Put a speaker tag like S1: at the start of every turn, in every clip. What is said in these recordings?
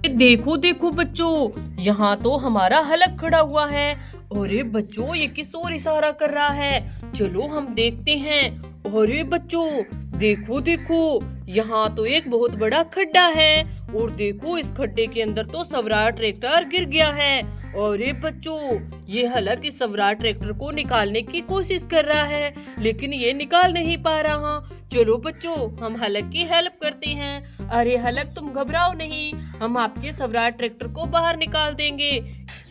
S1: देखो देखो बच्चों, यहाँ तो हमारा हलक खड़ा हुआ है। अरे बच्चों, ये किस ओर इशारा कर रहा है? चलो हम देखते हैं। अरे बच्चों, देखो देखो, यहाँ तो एक बहुत बड़ा खड्डा है। और देखो, इस खड्डे के अंदर तो स्वराज ट्रैक्टर गिर गया है। अरे बच्चों, ये हलक इस स्वराज ट्रैक्टर को निकालने की कोशिश कर रहा है, लेकिन ये निकाल नहीं पा रहा। चलो बच्चों, हम हलक की हेल्प करते हैं। अरे हलक, तुम घबराओ नहीं, हम आपके स्वराज ट्रैक्टर को बाहर निकाल देंगे।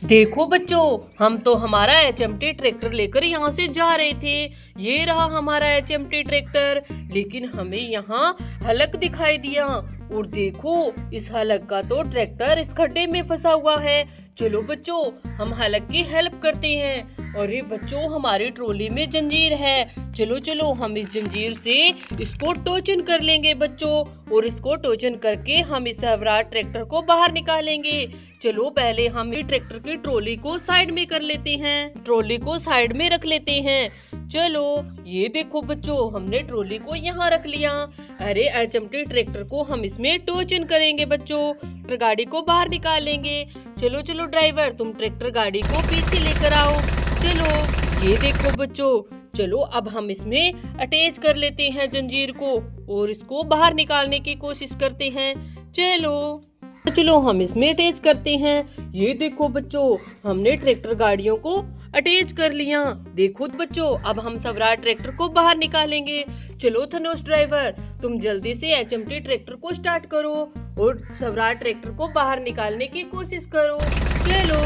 S1: देखो बच्चों, हम तो हमारा HMT ट्रैक्टर लेकर यहाँ से जा रहे थे। ये रहा हमारा HMT ट्रैक्टर, लेकिन हमें यहाँ हलक दिखाई दिया। और देखो, इस हलक का तो ट्रैक्टर इस खड्डे में फंसा हुआ है। चलो बच्चों, हम हलक की हेल्प करते हैं। अरे बच्चों, हमारी ट्रॉली में जंजीर है। चलो चलो, हम इस जंजीर से इसको टोचन कर लेंगे बच्चों। और इसको टोचन करके हम इस स्वराज ट्रैक्टर को बाहर निकालेंगे। चलो पहले हम इस ट्रैक्टर की ट्रॉली को साइड में कर लेते हैं। ट्रॉली को साइड में रख लेते हैं। चलो, ये देखो बच्चों, हमने ट्रॉली को यहाँ रख लिया। अरे HMT ट्रैक्टर को हम इसमें टोचन करेंगे बच्चों। ट्रैक्टर गाड़ी को बाहर निकालेंगे। चलो चलो ड्राइवर, तुम ट्रैक्टर गाड़ी को पीछे लेकर आओ। चलो, ये देखो बच्चों, चलो अब हम इसमें अटैच कर लेते हैं जंजीर को और इसको बाहर निकालने की कोशिश करते हैं। चलो चलो, हम इसमें अटैच करते हैं। ये देखो बच्चों, हमने ट्रैक्टर गाड़ियों को अटैच कर लिया। देखो बच्चों, अब हम स्वराज ट्रैक्टर को बाहर निकालेंगे। चलो धनुष ड्राइवर, तुम जल्दी से HMT ट्रैक्टर को स्टार्ट करो और स्वराज ट्रैक्टर को बाहर निकालने की कोशिश करो। चलो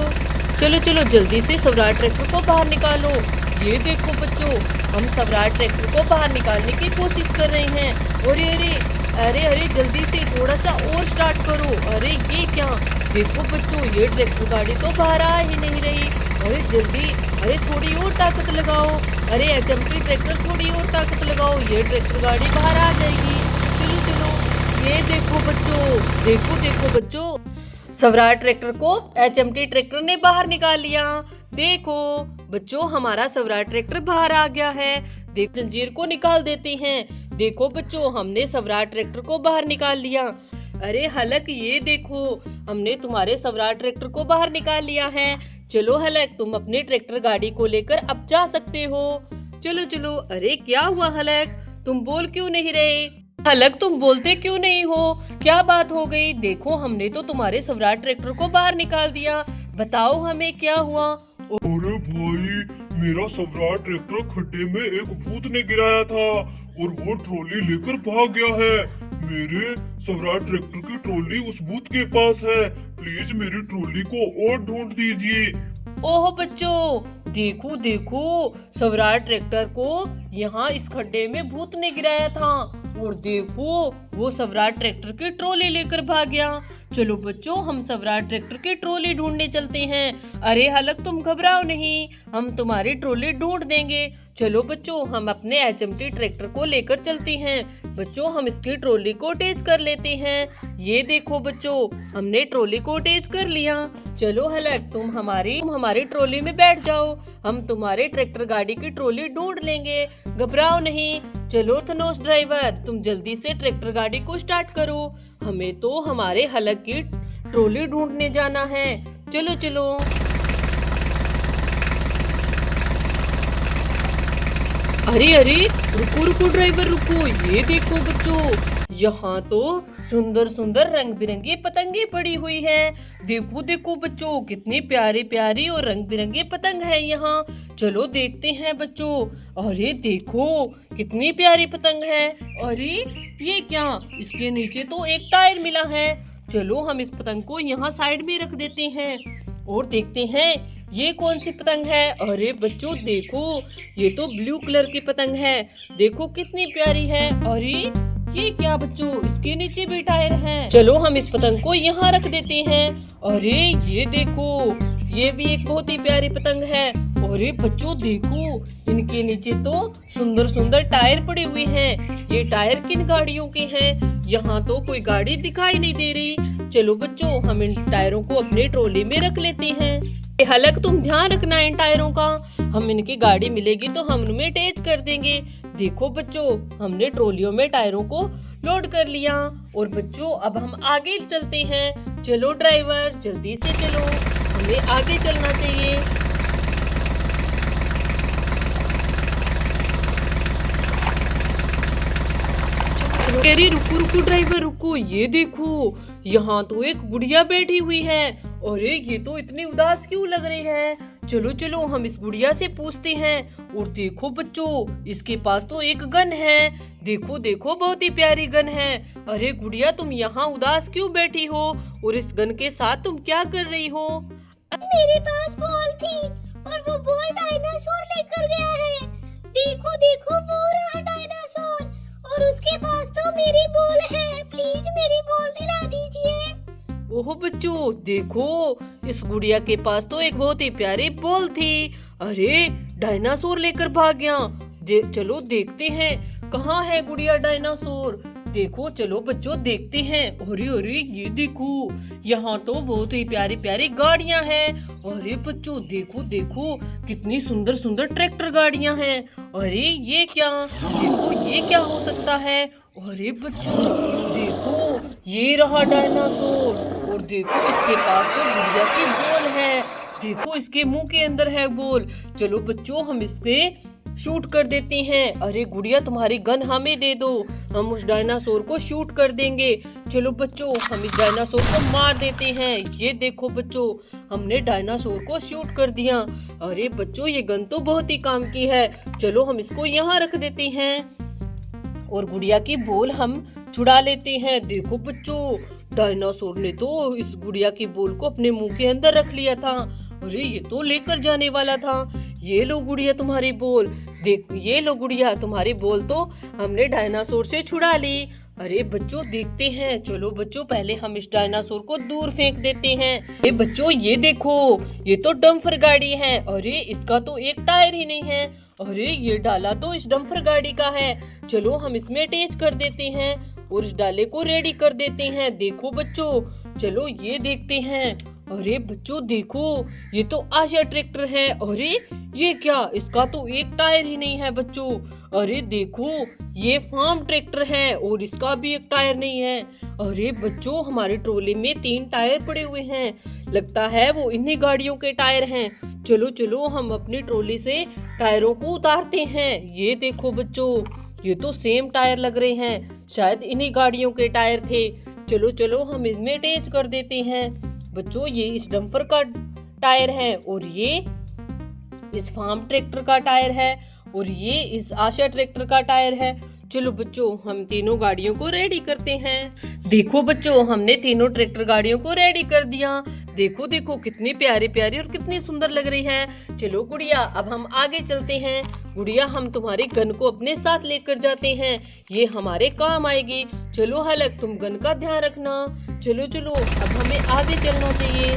S1: चलो चलो, जल्दी से स्वराज ट्रैक्टर को बाहर निकालो। ये देखो बच्चों, हम स्वराज ट्रैक्टर को बाहर निकालने की कोशिश कर रहे हैं। अरे अरे अरे अरे, जल्दी से थोड़ा सा और स्टार्ट करो। अरे ये क्या? देखो बच्चों, ये ट्रैक्टर गाड़ी तो बाहर आ ही नहीं रही। अरे जल्दी, अरे थोड़ी और ताकत लगाओ। अरे HMT ट्रैक्टर, थोड़ी और ताकत लगाओ, ये ट्रैक्टर गाड़ी बाहर आ जाएगी। चलो चलो, ये देखो बच्चों, देखो देखो बच्चों, स्वराज ट्रैक्टर को HMT ट्रैक्टर ने बाहर निकाल लिया। देखो बच्चों, हमारा स्वराज ट्रैक्टर बाहर आ गया है। देख, जंजीर को निकाल देते हैं। देखो बच्चों, हमने स्वराज ट्रैक्टर को बाहर निकाल लिया। अरे हलक, ये देखो, हमने तुम्हारे स्वराज ट्रैक्टर को बाहर निकाल लिया है। चलो हलक, तुम अपने ट्रैक्टर गाड़ी को लेकर अब जा सकते हो। चलो चलो। अरे क्या हुआ हलक, तुम बोल क्यों नहीं रहे? हलक, तुम बोलते क्यों नहीं हो? क्या बात हो गई? देखो, हमने तो तुम्हारे स्वराज ट्रैक्टर को बाहर निकाल दिया। बताओ हमें क्या हुआ?
S2: अरे भाई, मेरा स्वराज ट्रैक्टर खड्डे में एक भूत ने गिराया था और वो ट्रॉली लेकर भाग गया है। मेरे स्वराज ट्रैक्टर की ट्रॉली उस भूत के पास है। प्लीज मेरी ट्रॉली को और ढूंढ दीजिए।
S1: ओह बच्चों, देखो देखो, स्वराज ट्रैक्टर को यहाँ इस खड्डे में भूत ने गिराया था। और देखो, वो स्वराज ट्रैक्टर की ट्रॉली लेकर भाग गया। चलो बच्चों, हम स्वराज ट्रैक्टर की ट्रॉली ढूंढने चलते हैं। अरे हलक, तुम घबराओ नहीं, हम तुम्हारी ट्रॉली ढूंढ देंगे। चलो बच्चों, हम अपने HMT ट्रैक्टर को लेकर चलते हैं। बच्चों, हम इसकी ट्रॉली को अटैच कर लेते हैं। ये देखो बच्चों, हमने ट्रॉली को अटैच कर लिया। चलो हलक, तुम हमारी ट्रॉली में बैठ जाओ। हम तुम्हारे ट्रैक्टर गाड़ी की ट्रॉली ढूंढ लेंगे, घबराओ नहीं। चलो धनुष ड्राइवर, तुम जल्दी से ट्रैक्टर गाड़ी को स्टार्ट करो। हमें तो हमारे हलक की ट्रॉली ढूंढने जाना है। चलो चलो। अरे अरे, रुको रुको ड्राइवर, रुको। ये देखो बच्चों, यहाँ तो सुंदर सुंदर रंग बिरंगी पतंगे पड़ी हुई है। देखो देखो बच्चों, कितनी प्यारी प्यारी और रंग बिरंगे पतंग है यहाँ। चलो देखते हैं बच्चों। अरे देखो, कितनी प्यारी पतंग है। अरे ये क्या? इसके नीचे तो एक टायर मिला है। चलो हम इस पतंग को यहाँ साइड में रख देते हैं और देखते हैं ये कौन सी पतंग है। अरे बच्चों देखो, ये तो ब्लू कलर की पतंग है। देखो कितनी प्यारी है। अरे ये क्या बच्चों, इसके नीचे भी टायर है। चलो हम इस पतंग को यहाँ रख देते हैं। अरे ये देखो, ये भी एक बहुत ही प्यारी पतंग है। अरे बच्चों देखो, इनके नीचे तो सुंदर सुंदर टायर पड़े हुए हैं। ये टायर किन गाड़ियों के हैं? यहाँ तो कोई गाड़ी दिखाई नहीं दे रही। चलो बच्चों, हम इन टायरों को अपने ट्रॉली में रख लेते हैं। हलक, तुम ध्यान रखना इन टायरों का। हम इनकी गाड़ी मिलेगी तो हम उनमें अटैच कर देंगे। देखो बच्चों, हमने ट्रॉलियों में टायरों को लोड कर लिया। और बच्चों अब हम आगे चलते हैं। चलो ड्राइवर जल्दी से चलो, हमें आगे चलना चाहिए। अरे रुको रुको ड्राइवर रुको, ये देखो यहाँ तो एक बुढ़िया बैठी हुई है। अरे ये तो इतनी उदास क्यों लग रही है। चलो चलो हम इस गुड़िया से पूछते हैं। और देखो बच्चों इसके पास तो एक गन है। देखो देखो बहुत ही प्यारी गन है। अरे गुड़िया तुम यहाँ उदास क्यों बैठी हो और इस गन के साथ तुम क्या कर रही हो।
S3: मेरे पास बॉल थी और वो बॉल डायनासोर लेकर गया है। देखो देखो वो रहा डायनासोर और उसके पास तो मेरी बॉल है। प्लीज मेरी बॉल दिला दीजिए।
S1: ओहो बच्चों देखो इस गुड़िया के पास तो एक बहुत ही प्यारी बॉल थी। अरे डायनासोर लेकर भाग गया। चलो देखते हैं कहाँ है गुड़िया डायनासोर। देखो चलो बच्चों देखते हैं। अरे अरे ये देखो यहाँ तो बहुत ही प्यारी प्यारी गाड़ियाँ हैं। अरे बच्चों देखो देखो कितनी सुंदर सुंदर ट्रैक्टर गाड़ियाँ हैं। अरे ये क्या, देखो ये क्या हो सकता है। अरे बच्चों देखो ये रहा डायनासोर और देखो इसके पास तो गुड़िया की बॉल है। देखो इसके मुंह के अंदर है बॉल। चलो बच्चों हम इससे शूट कर देते हैं। अरे गुड़िया तुम्हारी गन हमें दे दो, हम उस डायनासोर को शूट कर देंगे। चलो बच्चों हम इस डायनासोर को मार देते हैं। ये देखो बच्चों हमने डायनासोर को शूट कर दिया। अरे बच्चों ये गन तो बहुत ही काम की है। चलो हम इसको यहाँ रख देते हैं और गुड़िया की बॉल हम छुड़ा लेते हैं। देखो बच्चों डायनासोर ने तो इस गुड़िया की बॉल को अपने मुंह के अंदर रख लिया था। अरे ये तो लेकर जाने वाला था। ये लो गुड़िया तुम्हारी बॉल, देख ये लो गुड़िया तुम्हारी बॉल तो हमने डायनासोर से छुड़ा ली। अरे बच्चों देखते हैं। चलो बच्चों पहले हम इस डायनासोर को दूर फेंक देते हैं। अरे बच्चों ये देखो ये तो डंपर गाड़ी है। अरे इसका तो एक टायर ही नहीं है। अरे ये डाला तो इस डंपर गाड़ी का है। चलो हम इसमें अटैच कर देते हैं और इस डाले को रेडी कर देते हैं। देखो बच्चों चलो ये देखते हैं। अरे बच्चों देखो ये तो आशा ट्रैक्टर है। अरे ये क्या, इसका तो एक टायर ही नहीं है बच्चों। अरे देखो ये फार्म ट्रैक्टर है और इसका भी एक टायर नहीं है। अरे बच्चों हमारे ट्रॉली में 3 टायर पड़े हुए हैं, लगता है वो इन्हीं गाड़ियों के टायर हैं। चलो चलो हम अपनी ट्रॉली से टायरों को उतारते हैं। ये देखो बच्चों ये तो सेम टायर लग रहे हैं, शायद इन्हीं गाड़ियों के टायर थे। चलो चलो हम इसमें अटैच कर देते हैं। बच्चों ये इस डंपर का टायर है और ये इस फार्म ट्रैक्टर का टायर है और ये इस आशा ट्रैक्टर का टायर है। चलो बच्चों हम तीनों गाड़ियों को रेडी करते हैं। देखो बच्चों हमने तीनों ट्रैक्टर गाड़ियों को रेडी कर दिया। देखो देखो कितनी प्यारी प्यारी और कितनी सुंदर लग रही है। चलो गुड़िया अब हम आगे चलते हैं। गुड़िया हम तुम्हारी गन को अपने साथ लेकर जाते हैं, ये हमारे काम आएगी। चलो हलक तुम गन का ध्यान रखना। चलो चलो अब हमें आगे चलना चाहिए।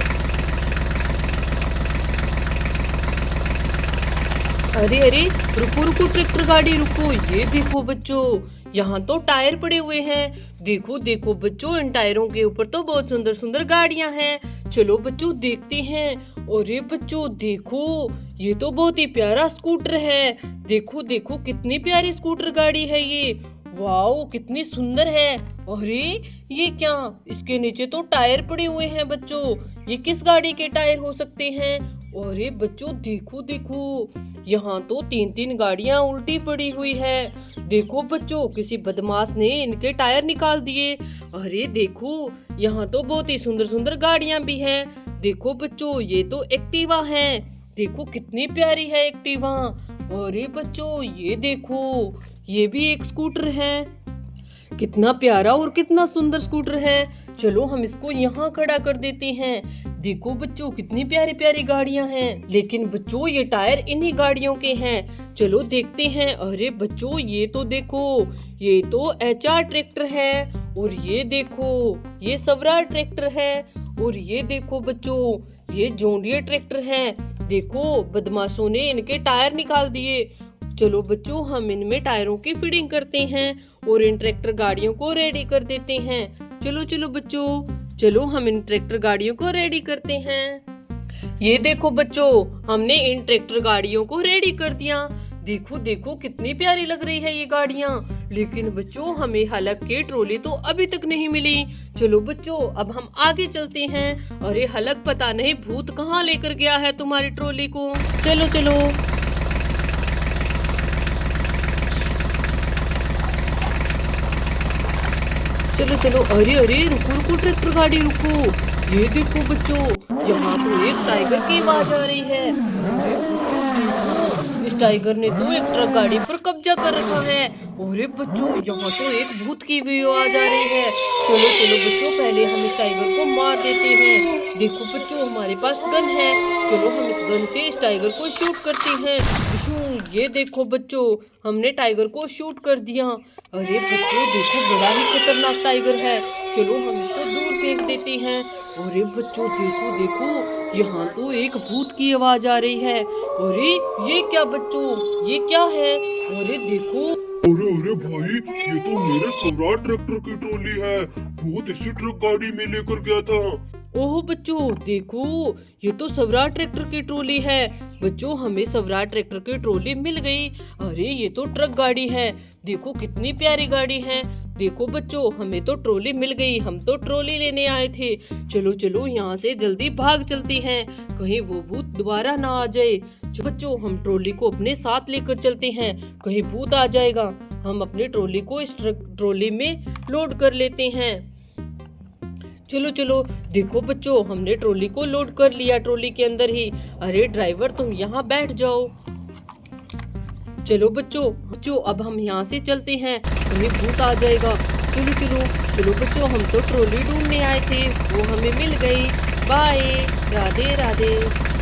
S1: अरे अरे रुको रुको ट्रैक्टर गाड़ी रुको। ये देखो बच्चों यहाँ तो टायर पड़े हुए हैं। देखो देखो बच्चों इन टायरों के ऊपर तो बहुत सुंदर सुंदर गाड़ियां हैं। चलो बच्चों देखते हैं। अरे बच्चों देखो ये तो बहुत ही प्यारा स्कूटर है। देखो देखो कितनी प्यारी स्कूटर गाड़ी है ये। वाओ कितनी सुंदर है। अरे ये क्या, इसके नीचे तो टायर पड़े हुए हैं बच्चों, ये किस गाड़ी के टायर हो सकते हैं। अरे बच्चों देखो देखो यहाँ तो 3 गाड़ियां उल्टी पड़ी हुई है। देखो बच्चों किसी बदमाश ने इनके टायर निकाल दिए। अरे देखो यहाँ तो बहुत ही सुंदर सुंदर गाड़ियां भी हैं। देखो बच्चों ये तो एक्टिवा है। देखो कितनी प्यारी है एक्टिवा। अरे बच्चों ये देखो ये भी एक स्कूटर है, कितना प्यारा और कितना सुंदर स्कूटर है। चलो हम इसको यहाँ खड़ा कर देते हैं। देखो बच्चों कितनी प्यारी प्यारी गाड़ियां हैं, लेकिन बच्चों ये टायर इन्हीं गाड़ियों के हैं। चलो देखते हैं। अरे बच्चों ये तो देखो ये तो HR ट्रैक्टर है और ये देखो ये स्वराज ट्रैक्टर है और ये देखो बच्चों ये जॉन डीरे ट्रैक्टर है। देखो बदमाशों ने इनके टायर निकाल दिए। चलो बच्चों हम इनमें टायरों की फिटिंग करते हैं और इन ट्रैक्टर गाड़ियों को रेडी कर देते हैं। चलो चलो बच्चों चलो हम इन ट्रैक्टर गाड़ियों को रेडी करते हैं। ये देखो बच्चों हमने इन ट्रैक्टर गाड़ियों को रेडी कर दिया। देखो देखो कितनी प्यारी लग रही है ये गाड़ियाँ। लेकिन बच्चों हमें हलक की ट्रॉली तो अभी तक नहीं मिली। चलो बच्चों अब हम आगे चलते हैं। अरे हलक पता नहीं भूत कहाँ लेकर गया है तुम्हारी ट्रॉली को। चलो चलो। चलो चलो। अरे अरे रुको रुको ट्रैक्टर गाड़ी रुको। ये देखो बच्चों यहाँ तो एक टाइगर की आवाज आ रही है। अरे बच्चों देखो इस टाइगर ने तो एक ट्रक गाड़ी पर कब्जा कर रखा है। अरे बच्चों यहाँ तो एक भूत की भी आवाज आ रही है। चलो चलो बच्चों पहले हम इस टाइगर को मार देते हैं। देखो बच्चों हमारे पास गन है। चलो हम इस गन से इस टाइगर को शूट करते हैं। ये देखो बच्चों हमने टाइगर को शूट कर दिया। अरे बच्चों देखो बड़ा ही खतरनाक टाइगर है। चलो हम इसको दूर फेंक देते हैं। अरे बच्चों देखो देखो यहाँ तो एक भूत की आवाज आ रही है। अरे ये क्या बच्चों ये क्या है। अरे देखो।
S2: अरे अरे भाई ये तो मेरे स्वराज ट्रैक्टर की ट्रॉली है। भूत इसी ट्रक गाड़ी में लेकर गया था।
S1: ओह बच्चों देखो ये तो स्वराज ट्रैक्टर की ट्रॉली है। बच्चों हमें स्वराज ट्रैक्टर की ट्रॉली मिल गई। अरे ये तो ट्रक गाड़ी है। देखो कितनी प्यारी गाड़ी है। देखो बच्चों हमें तो ट्रॉली मिल गई। हम तो ट्रॉली लेने आए थे। चलो चलो यहाँ से जल्दी भाग चलते हैं कहीं वो भूत दोबारा ना आ जाए। बच्चों हम ट्रॉली को अपने साथ लेकर चलते हैं कहीं भूत आ जाएगा। हम अपनी ट्रॉली को इस ट्रॉली में लोड कर लेते हैं। चलो चलो। देखो बच्चों हमने ट्रॉली को लोड कर लिया ट्रॉली के अंदर ही। अरे ड्राइवर तुम यहाँ बैठ जाओ। चलो बच्चों अब हम यहाँ से चलते हैं कहीं भूत आ जाएगा। चलो चलो। चलो बच्चों हम तो ट्रॉली ढूंढने आए थे वो हमें मिल गई। बाय राधे राधे।